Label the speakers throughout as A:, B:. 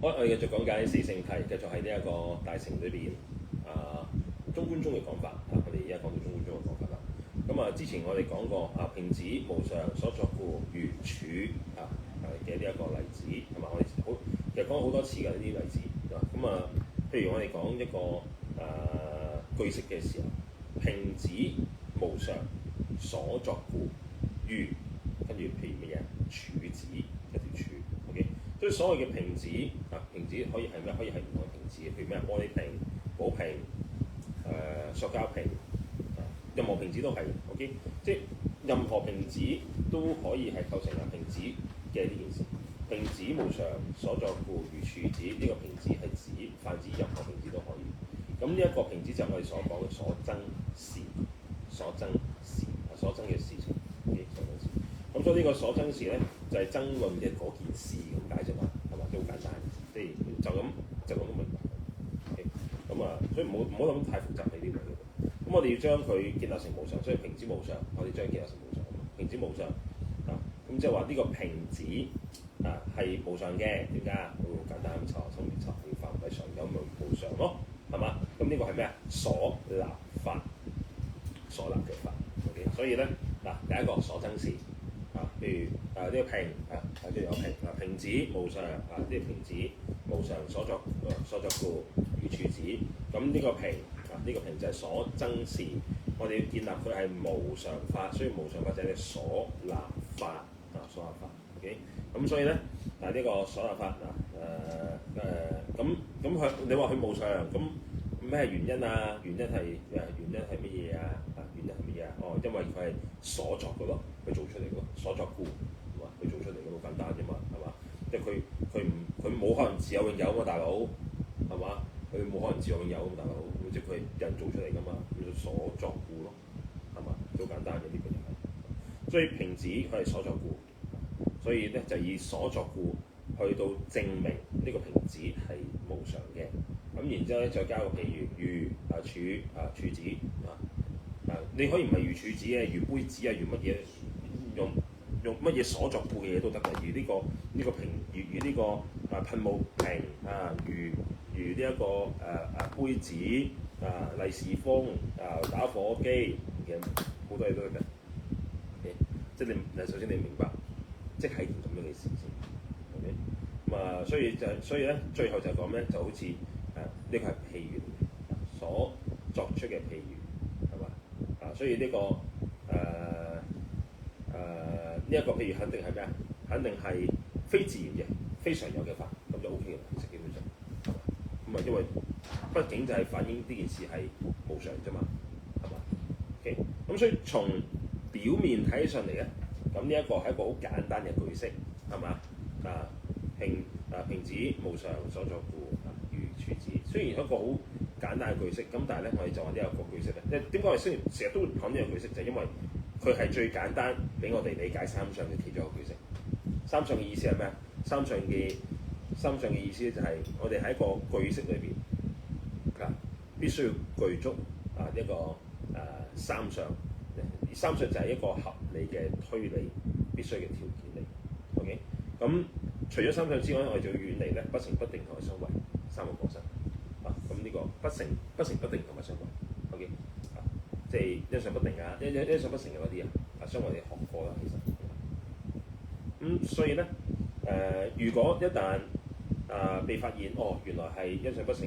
A: 我哋繼續講解四聖諦，繼續喺呢一個大乘裏邊中觀宗嘅講法我哋而家講到中觀宗嘅講法啦。之前我哋講過瓶子無常所作故如柱嘅呢一個例子，同埋我哋其實講好多次㗎呢啲例子。譬如我哋講一個句式嘅時候，瓶子無常所作故如，跟住譬如乜嘢柱子一條柱。OK， 所以所謂嘅瓶子瓶子可以係咩？可以係唔同嘅瓶子，譬如咩玻璃瓶、寶瓶、塑膠瓶，任何瓶子都係。OK， 即係任何瓶子都可以係構成瓶子嘅呢件事。瓶子無常所作故如柱子，呢個瓶子係泛指任何瓶子都可以。咁呢一個瓶子就係我哋所講嘅所爭事，所爭嘅事情。咁所以呢個所爭事咧，就係爭論嘅嗰件事咁解啫嘛，係嘛？都好簡單，即係就咁都明白。所以唔好諗太複雜喺呢度。咁我哋要將佢建立成無常，所以瓶子無常，我哋將佢建立成無常。瓶子無常咁即係話呢個瓶子係無常嘅，點解啊？好簡單咁查生滅查，要法唔係常有咪無常咯，係嘛？咁呢個係咩啊？所立法，所立嘅法。OK， 所以咧第一個所爭事譬如呢個瓶即係有瓶子無常呢個瓶子無常所作故如柱子。咁呢個瓶呢個瓶就係所爭事，我哋要建立佢係無常法，所以無常法就係所立法所立法。OK， 咁所以咧呢個所立法咁佢你話佢無常咁咩係原因啊？原因係乜嘢啊？原因係乜嘢啊？因為佢係所作嘅咯，佢做出嚟嘅咯，所作故係嘛？佢做出嚟嘅好簡單啫嘛，係嘛？即係佢冇可能自有永有啊嘛，大佬係嘛？佢冇可能自有永有啊嘛，大佬。即係佢係人做出嚟㗎嘛，叫做所作故咯，係嘛？好簡單嘅呢個就係。所以瓶子佢係所作故，所以咧就以所作故去到證明呢個瓶子係無常嘅。咁然之後咧再加個譬如柱子你可以唔係如柱子嘅，如杯子如乜嘢，用乜嘢所作故嘅嘢都得嘅。如呢個瓶，如呢個噴霧瓶如呢一個杯子利是封打火機嘅好多嘢都得嘅。即係你首先你明白，即係件咁樣嘅事先。OK， 所以咧最後就講咩？就好似呢個係譬喻所作出嘅譬喻，係嘛？所以呢個呢一個譬喻肯定係咩啊？肯定係非自然嘅、非常有嘅法，咁就 O K 嘅，其實基本上係嘛？因為畢竟就係反映呢件事係無常啫嘛，係嘛 ？OK， 咁所以從表面睇起上嚟咧，咁呢一個係一個好簡單嘅句式，係嘛？瓶子無常所作故如柱子，雖然係一個好簡單嘅句式，咁但係咧我哋就話呢一個句式咧，點解我哋成日都會講呢個句式？就係因為佢係最簡單俾我哋理解三相嘅其中一個句式。三相嘅意思係咩啊？三相嘅意思咧就係我哋喺一個句式裏邊必須要具足一個三相。三相就係一個合理嘅推理必須嘅條件嚟。OK， 咁除咗三相之外，我哋就要遠離咧不成不定同埋相違三個過失。咁呢個不成不定同埋相違。OK，即係因相不定因相不成嘅嗰啲相違你學過啦，其實。所以咧如果一旦被發現原來係因相不成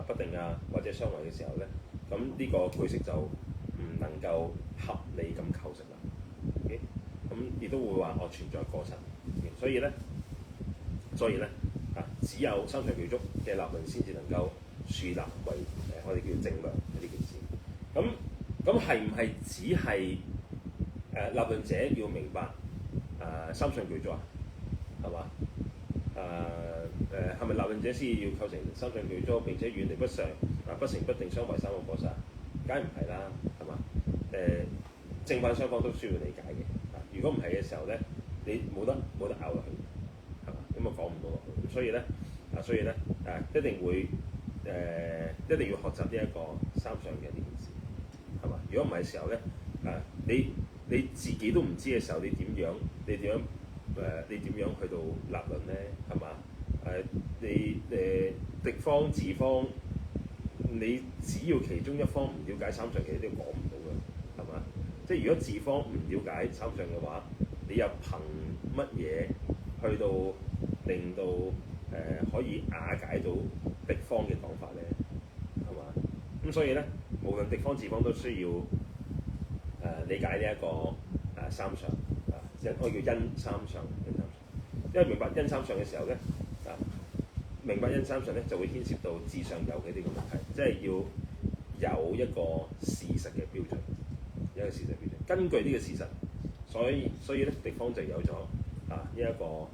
A: 不定或者相違嘅時候咧，咁呢個句式就唔能夠合理咁構成啦。OK， 咁亦都會話存在過失。所以咧只有三相具足嘅立論先至能夠樹立為我哋叫正量呢件事。咁係唔係只係立論者要明白三相具足啊？係嘛？係咪立論者先要構成三相具足，並且遠離不成不定相違三個過失？梗係唔係啦，係嘛？正反雙方都需要理解嘅。如果唔係嘅時候咧，你冇得拗落去，係嘛？咁講唔到落去。所以咧一定會一定要學習呢一個三相嘅呢件事，係嘛？如果唔係嘅時候咧你自己都唔知嘅時候，你點樣去到立論咧？係嘛？敵方自方，你只要其中一方唔了解三上，其實都講唔到嘅，係嘛？即係如果自方唔了解三上嘅話，你又憑乜嘢去到令到可以瓦解到敵方嘅講法咧？係嘛？咁所以咧，無論敵方自方都需要理解呢一個三上啊，即係可以叫因三上，因三上。因為明白因三上嘅時候咧明白因三上咧就會牽涉到自上有嘅呢個問題，即係要有一個事實嘅標準，有一個事實標準。根據呢個事實，所以咧敵方就有咗呢一個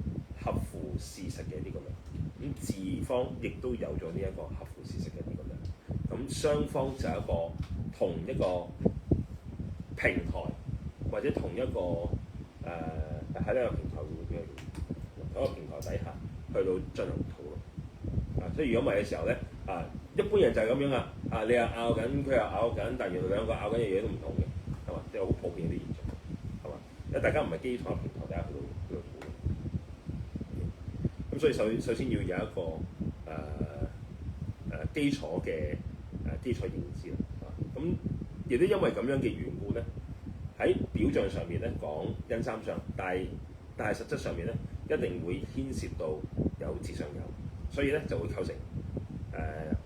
A: 合乎事實嘅呢個量，咁自方亦都有咗呢一個合乎事實嘅呢個量，咁雙方就係一個同一個平台或者同一個喺呢個平台會喺個平台底下去到進行討論，所以如果唔係嘅時候咧，一般人就係咁樣你又拗緊，佢又拗緊，但係原來兩個拗緊嘅嘢都唔同嘅，係嘛？即係好普遍啲現象，係嘛？因為大家唔係基礎平台底下去到討論，咁所以首先要有一個基礎嘅基礎認知啦，咁亦都因為咁樣嘅緣故咧，喺表象上面咧講因三上，但係實質上面咧一定會牽涉到有自上有，所以咧就會構成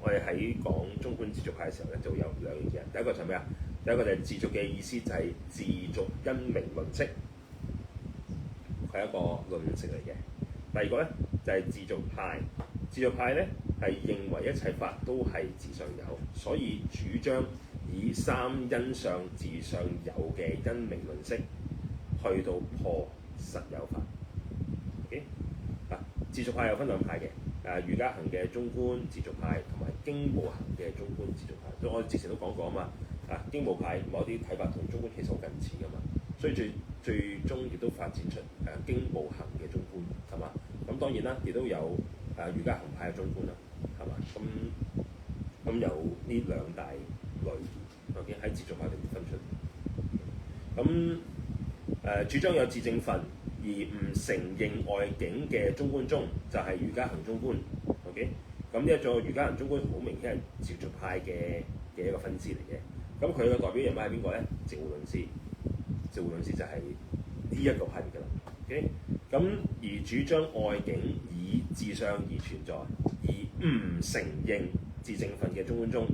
A: 我哋喺講中觀自續派嘅時候咧就會有兩樣嘢，第一個就係咩啊？第一個就係自續嘅意思就係自續因明論釋，係一個論釋嚟嘅。第二個咧就係自續派，自續派咧係認為一切法都係自上有，所以主張以三因上自上有嘅因明論釋去到破實有法。Okay? 自續派有分兩派嘅，瑜伽行嘅中觀自續派同埋經部行嘅中觀自續派。所以我哋之前都講過啊嘛，經部派某啲睇法同中觀其實好近似噶嘛，所以最終亦都發展出經部行嘅中觀，係嘛？咁當然啦，亦都有瑜伽行派嘅中觀啦，係嘛？咁有呢兩大類，OK 喺自續派裏面分出。咁主張有自證分而唔承認外境嘅中觀宗，就係瑜伽行中觀。OK， 咁呢一種瑜伽行中觀好明顯係自續派嘅一個分支嚟嘅。咁佢嘅代表人物係邊個咧？寂護論師，寂護論師就係呢一個派別㗎啦。OK， 咁而主張外境以自上而存在，而唔承認自證分嘅中觀宗，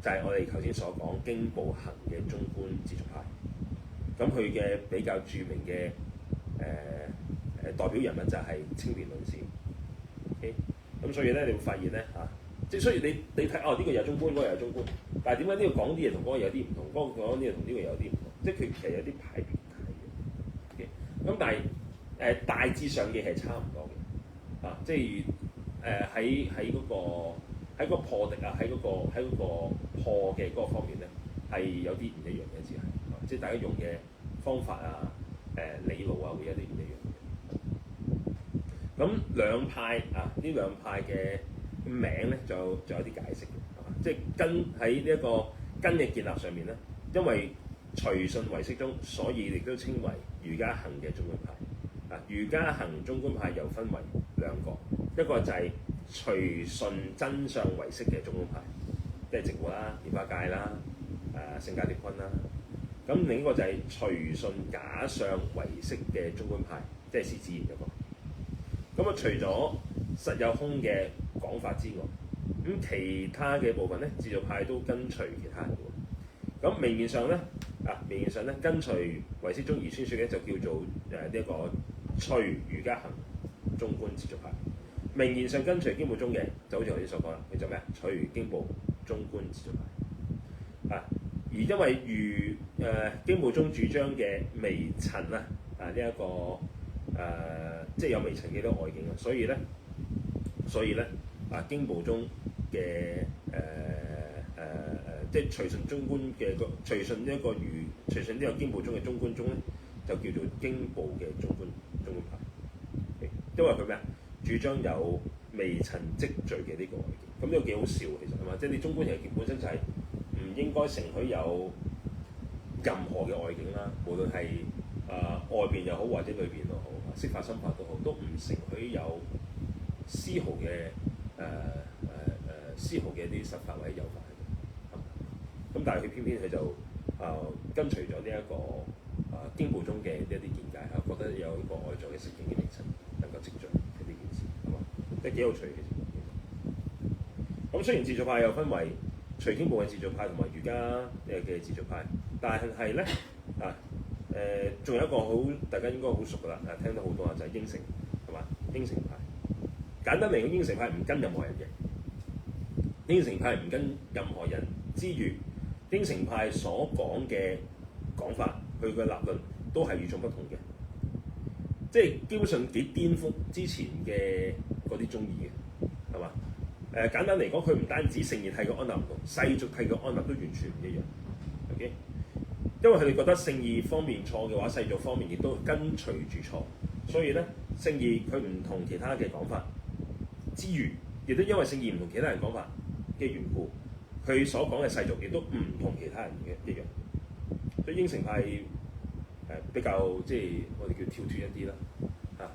A: 就係我哋頭先所講經部行嘅中觀自續派。咁佢嘅比較著名嘅代表人物就係清辯論師。OK， 咁所以咧，你會發現咧即係雖然你睇呢個有中觀，嗰個有中觀，但係點解呢個講啲嘢同嗰個有啲唔同？嗰個講啲嘢同呢個有啲唔同，即係佢其實有啲派別嘅。OK， 咁但係大致上嘅係差唔多嘅。即係喺嗰個破敵喺嗰個破嘅嗰個方面咧，係有啲唔一樣嘅，只係即係大家用嘅方法理路會有啲唔一樣。咁兩派呢兩派嘅名咧，就有啲解釋嘅，即係根喺呢一個根嘅建立上面咧，因為隨順唯識宗，所以亦都稱為瑜伽行嘅中觀派。瑜伽行中觀派又分為兩個，一個就係隨順真相唯識嘅中觀派，即係寂護啦、蓮花戒啦、聖迦葉坤啦。咁另一個就係隨順假相唯識嘅中觀派，即係時自然嗰個。咁除咗實有空嘅講法之外，咁其他嘅部分咧，自續派都跟隨其他人嘅。咁明面上咧，跟隨唯識宗而宣説嘅就叫做呢一個隨瑜伽行中觀自續派。明面上跟隨經部宗嘅，就好似我哋所講啦，叫做咩啊？隨經部中觀自續派。而因為經部宗主張嘅微塵呢一個即係有微塵幾多外境啊，所以咧經部宗嘅即係隨順中觀嘅隨順呢個經部宗嘅中觀宗咧，就叫做經部嘅中觀派。因為佢咩啊？主張有微塵積聚嘅呢個外境，咁呢個幾好笑其實係嘛？即係你中觀其實本身就係唔應該承許有任何嘅外境啦，無論係外邊又好或者裏邊都好，色法心法都好，都唔承許有絲毫嘅絲毫嘅一啲實法或者有法喺度。咁但係佢偏偏佢就跟隨咗呢一個經部中嘅一啲見解覺得有一個外在嘅實境嘅形成能夠積聚呢件事，係嘛？即係幾有趣嘅。咁雖然自續派又分為隨經部嘅自續派同埋瑜伽嘅自續派，但係咧仲有一個好大家應該好熟噶啦，聽得好多就係應成，係嘛？應成派簡單嚟講，應成派唔跟任何人嘅，應成派唔跟任何人之餘，應成派所講嘅講法，佢嘅立論都係與眾不同嘅，即係基本上幾顛覆之前嘅嗰啲宗義嘅，係嘛？簡單嚟講，佢唔單止聖義諦嘅安立唔同，世俗諦嘅安立都完全唔一樣。OK， 因為佢哋覺得聖義方面錯嘅話，世俗方面亦都跟隨住錯，所以咧聖義佢唔同其他嘅講法之餘，亦都因為聖義唔同其他人講法嘅緣故，佢所講嘅世俗亦都唔同其他人嘅一樣。所以應成派比較即係我哋叫跳脱一啲啦，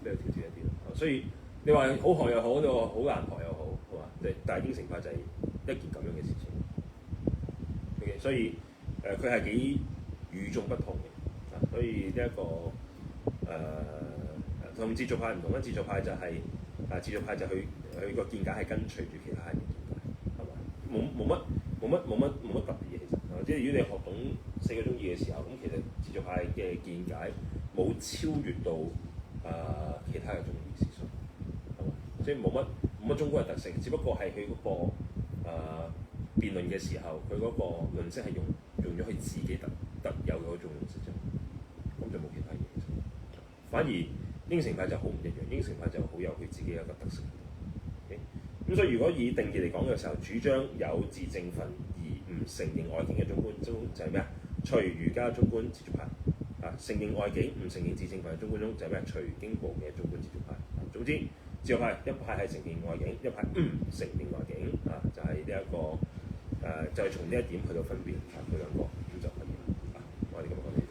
A: 比較跳脱一啲啦。所以你話好學又好，你話好難學又好，係嘛？但係應成派就係一件咁樣嘅事情。Okay， 所以佢係幾與眾不同嘅。所以呢一個同自續派唔同啦。自續派就係自續派就佢個見解係跟隨住其他人嘅見解，係嘛？冇乜特別嘅其實。即係如果你學懂四個宗義嘅時候，咁其實自續派嘅見解冇超越到其他嘅宗義思想，係嘛？即係冇乜中觀嘅特色，只不過係佢嗰個辯論嘅時候，佢嗰個論式係用咗佢自己特有嘅嗰種論式啫，咁就冇其他嘢。反而應成派就好唔一樣，應成派就好有佢自己一個特色。咁所以如果以定義嚟講嘅時候，主張有自證分而唔承認外境嘅中觀，就係咩啊？隨瑜伽中觀自續派承認外境唔承認自證分嘅中觀宗就係咩？隨經部嘅中觀自續派。總之自續派一派係承認外境，一派唔承認外境就係呢一個就係從呢一點去到分別佢兩個咁就可以啦。我哋咁講。